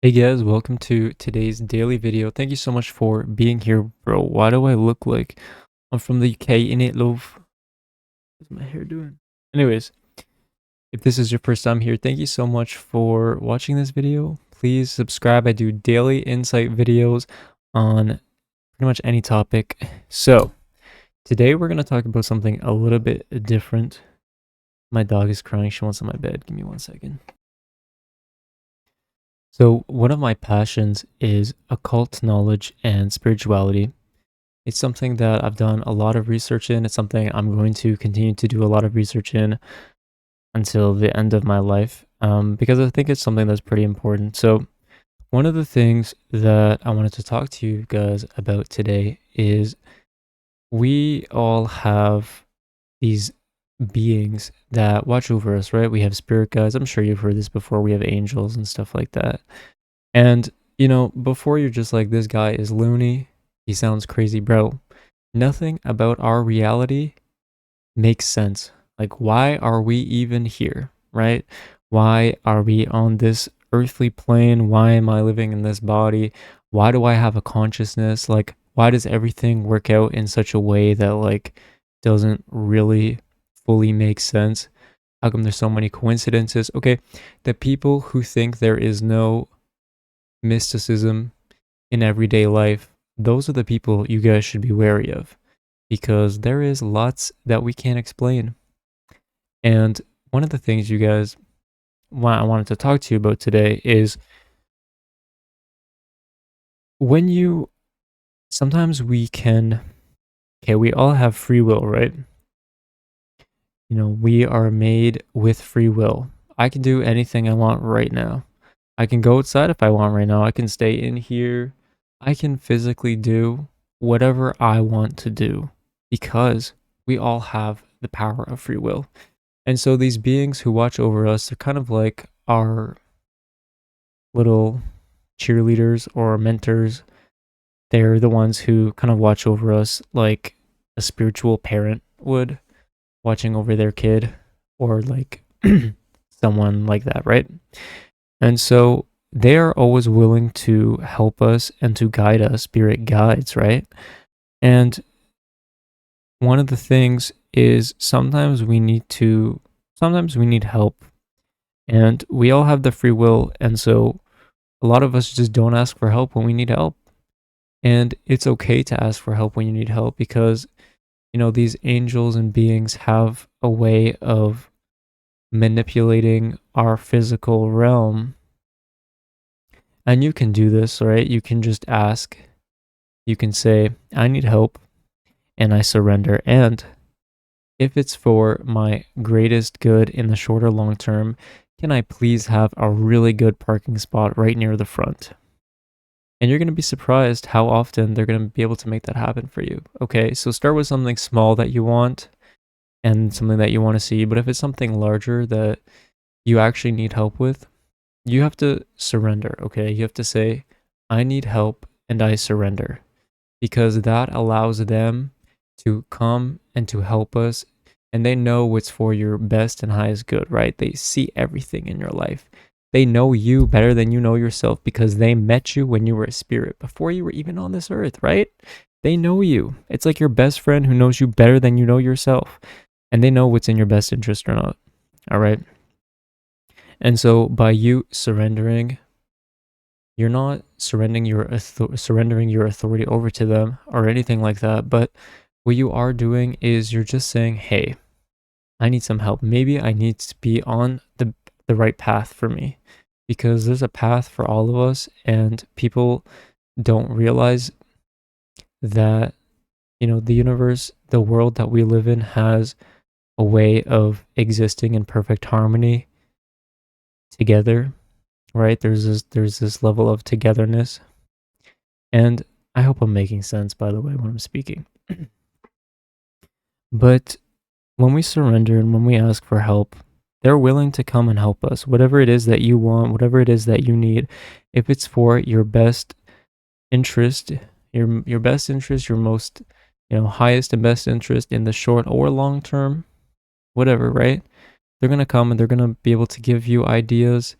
Hey guys, welcome to today's daily video. Thank you so much for being here, bro. Why do I look like I'm from the UK in it, love? What's my hair doing? Anyways, if this is your first time here, thank you so much for watching this video. Please subscribe. I do daily insight videos on pretty much any topic. So, today we're going to talk about something a little bit different. My dog is crying. She wants on my bed. Give me 1 second. So, one of my passions is occult knowledge and spirituality. It's something that I've done a lot of research in. It's something I'm going to continue to do a lot of research in until the end of my life, because I think it's something that's pretty important. So, one of the things that I wanted to talk to you guys about today is we all have these beings that watch over us, right? We have spirit guides. I'm sure you've heard this before. We have angels and stuff like that. And, before you're just like, this guy is loony, he sounds crazy, bro. Nothing about our reality makes sense. Like, why are we even here, right? Why are we on this earthly plane? Why am I living in this body? Why do I have a consciousness? Like, why does everything work out in such a way that, like, doesn't really fully make sense? How come there's so many coincidences? Okay, the people who think there is no mysticism in everyday life, those are the people you guys should be wary of, because there is lots that we can't explain. And one of the things you guys I wanted to talk to you about today is when you sometimes we can, okay, we all have free will, right? We are made with free will. I can do anything I want right now. I can go outside if I want right now. I can stay in here. I can physically do whatever I want to do because we all have the power of free will. And so these beings who watch over us, they're kind of like our little cheerleaders or mentors. They're the ones who kind of watch over us like a spiritual parent would, watching over their kid, or like someone like that, right? And so they are always willing to help us and to guide us, spirit guides, right? And one of the things is sometimes we need help, and we all have the free will. And so a lot of us just don't ask for help when we need help. And it's okay to ask for help when you need help, because, these angels and beings have a way of manipulating our physical realm. And you can do this, right? You can just ask. You can say, I need help and I surrender. And if it's for my greatest good in the short or long term, can I please have a really good parking spot right near the front? And you're going to be surprised how often they're going to be able to make that happen for you. Okay, so start with something small that you want and something that you want to see. But if it's something larger that you actually need help with, you have to surrender. Okay, you have to say, I need help and I surrender, because that allows them to come and to help us. And they know what's for your best and highest good, right? They see everything in your life. They know you better than you know yourself, because they met you when you were a spirit, before you were even on this earth, right? They know you. It's like your best friend who knows you better than you know yourself. And they know what's in your best interest or not. All right. And so by you surrendering, you're not surrendering your authority over to them or anything like that. But what you are doing is you're just saying, hey, I need some help. Maybe I need to be on the right path for me, because there's a path for all of us, and people don't realize that, the universe, the world that we live in, has a way of existing in perfect harmony together, right? There's this level of togetherness. And I hope I'm making sense, by the way, when I'm speaking. But when we surrender and when we ask for help, they're willing to come and help us. Whatever it is that you want, whatever it is that you need, if it's for your best interest, your best interest, your most, highest and best interest in the short or long term, whatever, right? They're going to come and they're going to be able to give you ideas.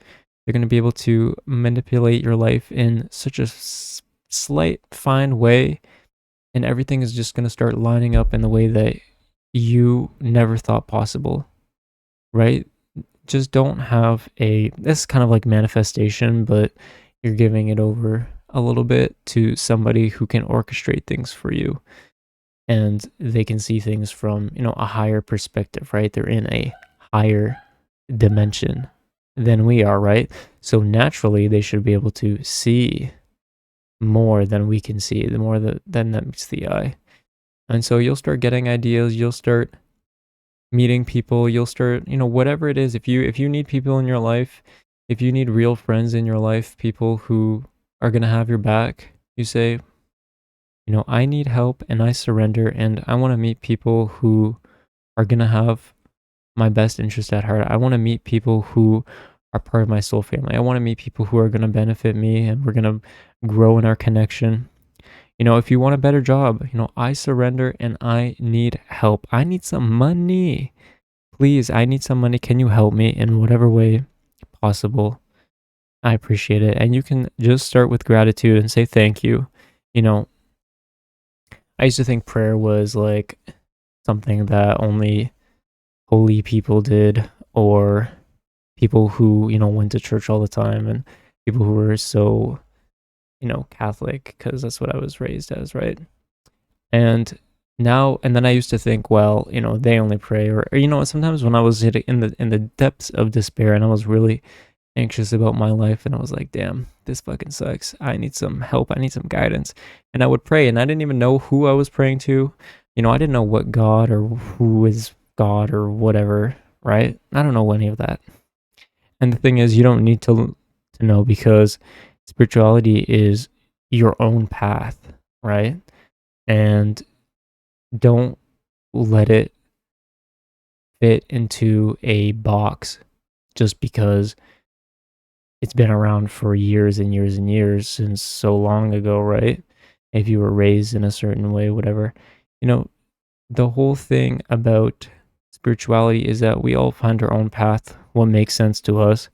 They're going to be able to manipulate your life in such a slight, fine way, and everything is just going to start lining up in the way that you never thought possible, right? Just don't have this is kind of like manifestation, but you're giving it over a little bit to somebody who can orchestrate things for you, and they can see things from, a higher perspective, right? They're in a higher dimension than we are, right? So naturally, they should be able to see more than we can see, the more than that meets the eye. And so you'll start getting ideas, you'll start meeting people, you'll start, whatever it is. If you need people in your life, if you need real friends in your life, people who are going to have your back, you say, I need help and I surrender, and I want to meet people who are going to have my best interest at heart. I want to meet people who are part of my soul family. I want to meet people who are going to benefit me, and we're going to grow in our connection. If you want a better job, I surrender and I need help. I need some money. Please, I need some money. Can you help me in whatever way possible? I appreciate it. And you can just start with gratitude and say thank you. I used to think prayer was like something that only holy people did, or people who, went to church all the time, and people who were so, Catholic, because that's what I was raised as, right? And then I used to think, well, they only pray, or sometimes when I was in the depths of despair and I was really anxious about my life and I was like, damn, this fucking sucks. I need some help. I need some guidance. And I would pray, and I didn't even know who I was praying to. I didn't know what God or who is God or whatever, right? I don't know any of that. And the thing is, you don't need to know, because spirituality is your own path, right? And don't let it fit into a box just because it's been around for years and years and years, since so long ago, right? If you were raised in a certain way, whatever. The whole thing about spirituality is that we all find our own path. What makes sense to us,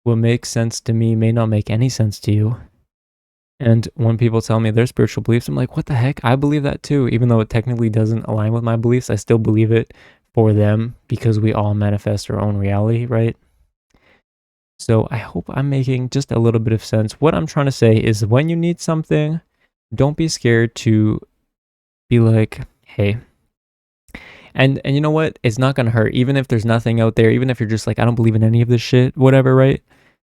what makes sense to me, may not make any sense to you. And when people tell me their spiritual beliefs, I'm like, what the heck? I believe that too. Even though it technically doesn't align with my beliefs, I still believe it for them, because we all manifest our own reality, right? So I hope I'm making just a little bit of sense. What I'm trying to say is, when you need something, don't be scared to be like, hey. And you know what? It's not going to hurt. Even if there's nothing out there, even if you're just like, I don't believe in any of this shit, whatever, right?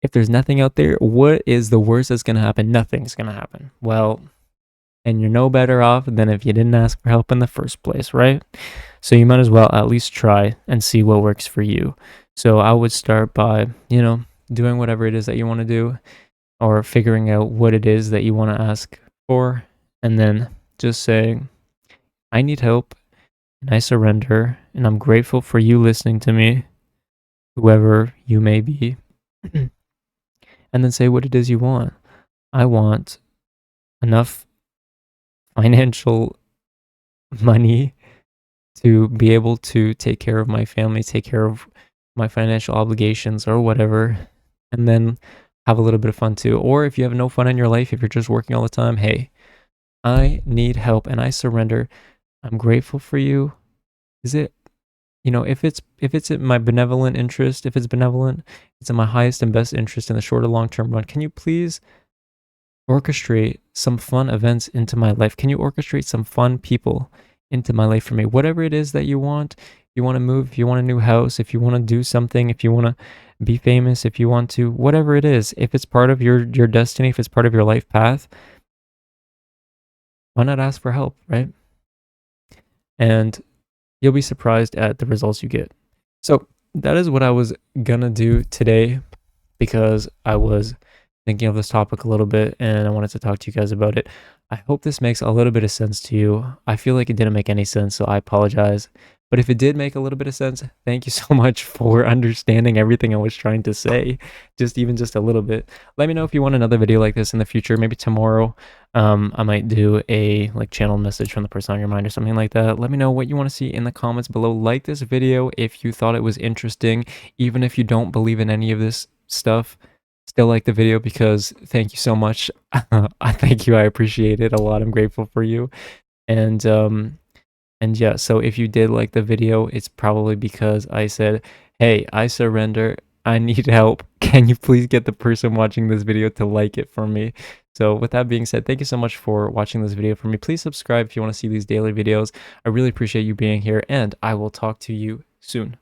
If there's nothing out there, what is the worst that's going to happen? Nothing's going to happen. Well, and you're no better off than if you didn't ask for help in the first place, right? So you might as well at least try and see what works for you. So I would start by, doing whatever it is that you want to do, or figuring out what it is that you want to ask for, and then just saying, I need help and I surrender, and I'm grateful for you listening to me, whoever you may be. And then say what it is you want. I want enough financial money to be able to take care of my family, take care of my financial obligations or whatever, and then have a little bit of fun too. Or if you have no fun in your life, if you're just working all the time, hey, I need help and I surrender. I'm grateful for you. Is it, if it's in my benevolent interest, if it's benevolent, it's in my highest and best interest in the short or long term run, can you please orchestrate some fun events into my life? Can you orchestrate some fun people into my life for me? Whatever it is that you want. If you want to move, if you want a new house, if you want to do something, if you want to be famous, if you want to, whatever it is, if it's part of your destiny, if it's part of your life path, why not ask for help, right? And you'll be surprised at the results you get. So that is what I was gonna do today, because I was thinking of this topic a little bit and I wanted to talk to you guys about it. I hope this makes a little bit of sense to you. I feel like it didn't make any sense, so I apologize. But if it did make a little bit of sense, thank you so much for understanding everything I was trying to say, just a little bit. Let me know if you want another video like this in the future. Maybe tomorrow, I might do a channel message from the person on your mind or something like that. Let me know what you want to see in the comments below. Like this video if you thought it was interesting, even if you don't believe in any of this stuff. still like the video because thank you so much. I thank you. I appreciate it a lot. I'm grateful for you. And yeah, so if you did like the video, it's probably because I said, "Hey, I surrender. I need help. Can you please get the person watching this video to like it for me?" So with that being said, thank you so much for watching this video for me. Please subscribe if you want to see these daily videos. I really appreciate you being here, and I will talk to you soon.